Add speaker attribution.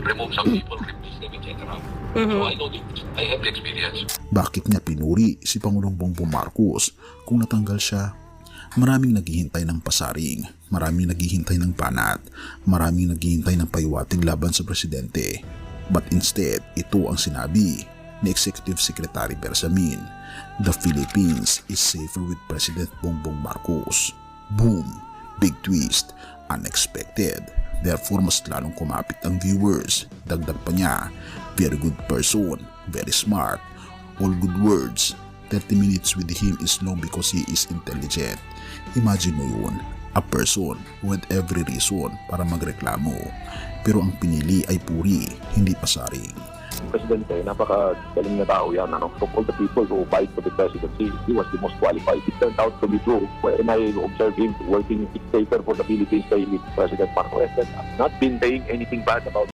Speaker 1: remove some people, replace them, etc. So I know I have the experience.
Speaker 2: Bakit niya pinuri si Pangulong Bongbong Marcos kung natanggal siya? Maraming naghihintay ng pasaring, maraming naghihintay ng banat, maraming naghihintay ng paywating laban sa presidente. But instead, ito ang sinabi ni Executive Secretary Bersamin: the Philippines is safer with President Bongbong Marcos. Boom! Big twist, unexpected. Therefore, mas lalong kumapit ang viewers. Dagdag pa niya, very good person, very smart, all good words. 30 minutes with him is long because he is intelligent. Imagine mo yun, a person who had every reason para magreklamo. Pero ang pinili ay puri, hindi pasaring.
Speaker 3: Presidente, napakagaling na tao yan. Of all the people who fight for the presidency, he was the most qualified. It turned out to be true. When I observed him working, it's safer for the Philippines kay President Marcos. I've not been saying anything bad about